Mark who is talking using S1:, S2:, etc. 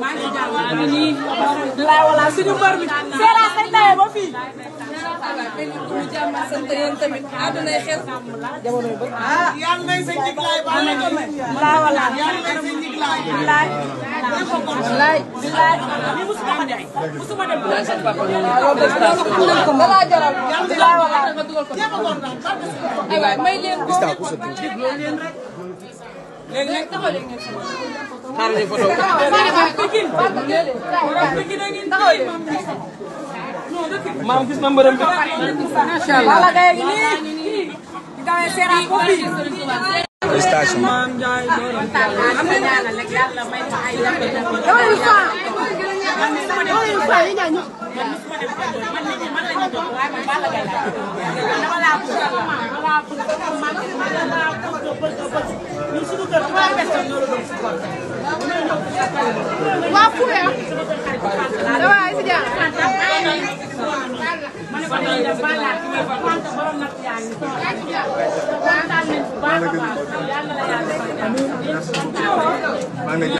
S1: maa ngi jàmm nii. bilaay wala suñu mbër mi. Seera sañ tawee ba fii. ñu jàmm sant yéen tamit àddunay xel. jamono yu bëri.
S2: yàlla nay sa njiglaay ba la ko may.
S1: bilaay wala.
S2: yàlla nay sa njiglaay.
S1: bilaay. bilaay. bilaay. lii musuma ko def. musuma dem. dama jaral. bilaay wala. aywa may leen ko. léegi nag taxaw leen ngeen xaaral ñu photo
S3: maam gis na mbërëm bi
S1: macha Allah wala gaay gi nii dawee Seera ko fi
S3: station
S1: maam Njaay am na ñaanal rek Yàlla may ma ay yabe dawal fa dawal fa yi ñaan man lañu doon waaye man bala gaay dama la ko waa Fouye dama ay si jaar ma ne ko